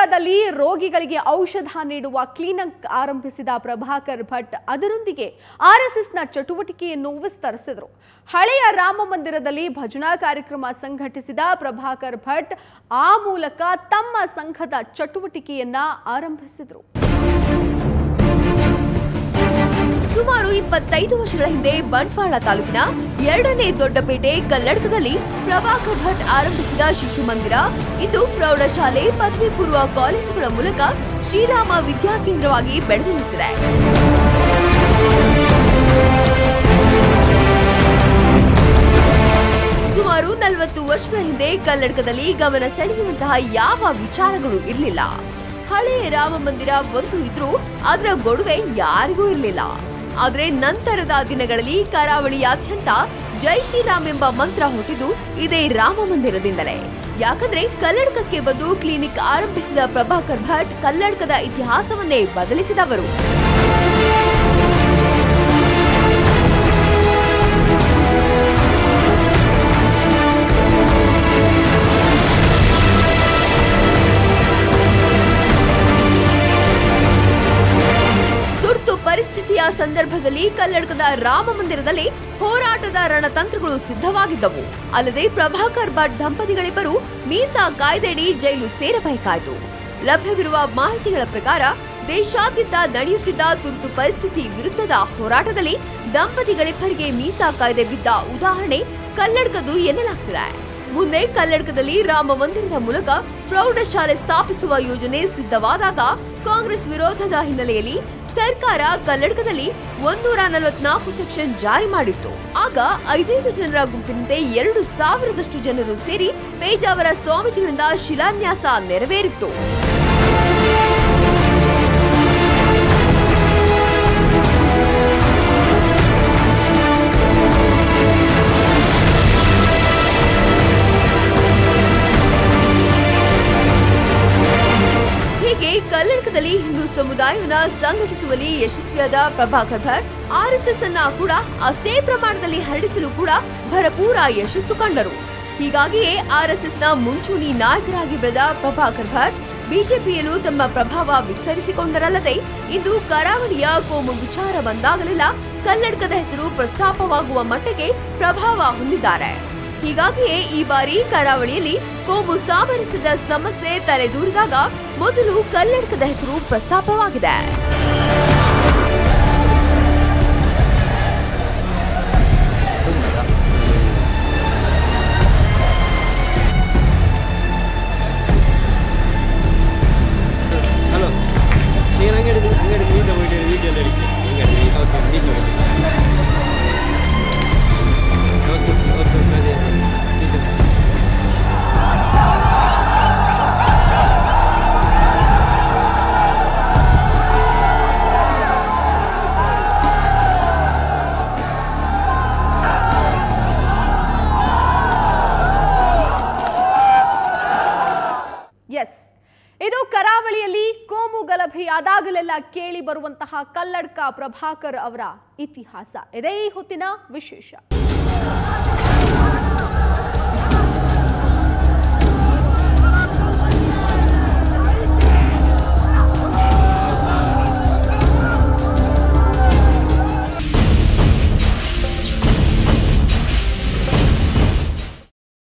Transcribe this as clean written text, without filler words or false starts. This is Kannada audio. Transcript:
ಕಲ್ಲಡ್ಕದಲ್ಲಿ ರೋಗಿಗಳಿಗೆ ಔಷಧ ನೀಡುವ ಕ್ಲಿನಿಕ್ ಆರಂಭಿಸಿದ ಪ್ರಭಾಕರ್ ಭಟ್ ಅದರೊಂದಿಗೆ ಆರ್ಎಸ್ಎಸ್ನ ಚಟುವಟಿಕೆಯನ್ನು ವಿಸ್ತರಿಸಿದರು. ಹಳೆಯ ರಾಮ ಮಂದಿರದಲ್ಲಿ ಭಜನಾ ಕಾರ್ಯಕ್ರಮ ಸಂಘಟಿಸಿದ ಪ್ರಭಾಕರ್ ಭಟ್ ಆ ಮೂಲಕ ತಮ್ಮ ಸಂಘದ ಚಟುವಟಿಕೆಯನ್ನ ಆರಂಭಿಸಿದರು. ಸುಮಾರು 25 ವರ್ಷಗಳ ಹಿಂದೆ ಬಂಟ್ವಾಳ ತಾಲೂಕಿನ 2ನೇ ದೊಡ್ಡಪೇಟೆ ಕಲ್ಲಡ್ಕದಲ್ಲಿ ಪ್ರಭಾಕರ್ ಭಟ್ ಆರಂಭಿಸಿದ ಶಿಶು ಮಂದಿರ ಇಂದು ಪ್ರೌಢಶಾಲೆ, ಪದವಿ ಪೂರ್ವ ಕಾಲೇಜುಗಳ ಮೂಲಕ ಶ್ರೀರಾಮ ವಿದ್ಯಾಕೇಂದ್ರವಾಗಿ ಬೆಳೆದು ನಿಂತಿದೆ. ಸುಮಾರು 40 ವರ್ಷಗಳ ಹಿಂದೆ ಕಲ್ಲಡ್ಕದಲ್ಲಿ ಗಮನ ಸೆಳೆಯುವಂತಹ ಯಾವ ವಿಚಾರಗಳು ಇರಲಿಲ್ಲ. ಹಳೆಯ ರಾಮ ಮಂದಿರ ಒಂದು ಇದ್ರೂ ಅದರ ಗೊಡುವೆ ಯಾರಿಗೂ ಇರಲಿಲ್ಲ. ಆದರೆ ನಂತರದ ದಿನಗಳಲ್ಲಿ ಕರಾವಳಿಯಾದ್ಯಂತ ಜೈ ಶ್ರೀರಾಮ್ ಎಂಬ ಮಂತ್ರ ಹುಟ್ಟಿದ್ದು ಇದೇ ರಾಮ ಮಂದಿರದಿಂದಲೇ. ಯಾಕಂದ್ರೆ ಕಲ್ಲಡ್ಕಕ್ಕೆ ಬಂದು ಕ್ಲಿನಿಕ್ ಆರಂಭಿಸಿದ ಪ್ರಭಾಕರ್ ಭಟ್ ಕಲ್ಲಡ್ಕದ ಇತಿಹಾಸವನ್ನೇ ಬದಲಿಸಿದವರು. ಪರಿಸ್ಥಿತಿಯ ಸಂದರ್ಭದಲ್ಲಿ ಕಲ್ಲಡ್ಕದ ರಾಮ ಮಂದಿರದಲ್ಲಿ ಹೋರಾಟದ ರಣತಂತ್ರಗಳು ಸಿದ್ಧವಾಗಿದ್ದವು. ಅಲ್ಲದೆ ಪ್ರಭಾಕರ್ ಭಟ್ ದಂಪತಿಗಳಿಬ್ಬರು ಮೀಸಾ ಕಾಯ್ದೆಯಡಿ ಜೈಲು ಸೇರಬೇಕಾಯಿತು. ಲಭ್ಯವಿರುವ ಮಾಹಿತಿಗಳ ಪ್ರಕಾರ ದೇಶಾದ್ಯಂತ ನಡೆಯುತ್ತಿದ್ದ ತುರ್ತು ಪರಿಸ್ಥಿತಿ ವಿರುದ್ಧದ ಹೋರಾಟದಲ್ಲಿ ದಂಪತಿಗಳಿಬ್ಬರಿಗೆ ಮೀಸಾ ಕಾಯ್ದೆ ಬಿದ್ದ ಉದಾಹರಣೆ ಕಲ್ಲಡ್ಕದ್ದು ಎನ್ನಲಾಗ್ತಿದೆ. ಮುಂದೆ ಕಲ್ಲಡ್ಕದಲ್ಲಿ ರಾಮ ಮಂದಿರದ ಮೂಲಕ ಪ್ರೌಢಶಾಲೆ ಸ್ಥಾಪಿಸುವ ಯೋಜನೆ ಸಿದ್ಧವಾದಾಗ ಕಾಂಗ್ರೆಸ್ ವಿರೋಧದ ಹಿನ್ನೆಲೆಯಲ್ಲಿ ಸರ್ಕಾರ ಕಲ್ಲಡ್ಕದಲ್ಲಿ 144 ಸೆಕ್ಷನ್ ಜಾರಿ ಮಾಡಿತ್ತು. ಆಗ 5 ಜನರ ಗುಂಪಿನಂತೆ 2,000ದಷ್ಟು ಜನರು ಸೇರಿ ಪೇಜಾವರ ಸ್ವಾಮೀಜಿಗಳಿಂದ ಶಿಲಾನ್ಯಾಸ ನೆರವೇರಿತ್ತು. ಕಲ್ಲಡ್ಕದಲ್ಲಿ ಹಿಂದೂ ಸಮುದಾಯವನ್ನ ಸಂಘಟಿಸುವಲ್ಲಿ ಯಶಸ್ವಿಯಾದ ಪ್ರಭಾಕರ್ ಭಟ್ ಆರ್ಎಸ್ಎಸ್ ಅನ್ನ ಕೂಡ ಅಷ್ಟೇ ಪ್ರಮಾಣದಲ್ಲಿ ಹರಡಿಸಲು ಕೂಡ ಭರಪೂರ ಯಶಸ್ಸು ಕಂಡರು. ಹೀಗಾಗಿಯೇ ಆರ್ಎಸ್ಎಸ್ನ ಮುಂಚೂಣಿ ನಾಯಕರಾಗಿ ಬೆಳೆದ ಪ್ರಭಾಕರ್ ಭಟ್ ಬಿಜೆಪಿಯಲ್ಲೂ ತಮ್ಮ ಪ್ರಭಾವ ವಿಸ್ತರಿಸಿಕೊಂಡರಲ್ಲದೆ ಇಂದು ಕರಾವಳಿಯ ಕೋಮು ವಿಚಾರ ಬಂದಾಗಲೆಲ್ಲ ಕಲ್ಲಡ್ಕದ ಹೆಸರು ಪ್ರಸ್ತಾಪವಾಗುವ ಮಟ್ಟಿಗೆ ಪ್ರಭಾವ ಹೊಂದಿದ್ದಾರೆ. ಹೀಗಾಗಿಯೇ ಈ ಬಾರಿ ಕರಾವಳಿಯಲ್ಲಿ ಕೋಮು ಸಾಮರಸ್ಯದ ಸಮಸ್ಯೆ ತಲೆದೂರಿದಾಗ ಮೊದಲು ಕಲ್ಲಡ್ಕದ ಹೆಸರು ಪ್ರಸ್ತಾಪವಾಗಿದೆ. ಇದು ಕರಾವಳಿಯಲ್ಲಿ ಕೋಮು ಗಲಭೆಯಾದಾಗಲೆಲ್ಲ ಕೇಳಿ ಬರುವಂತಹ ಕಲ್ಲಡ್ಕ ಪ್ರಭಾಕರ್ ಅವರ ಇತಿಹಾಸ. ಇದೇ ಈ ಹೊತ್ತಿನ ವಿಶೇಷ.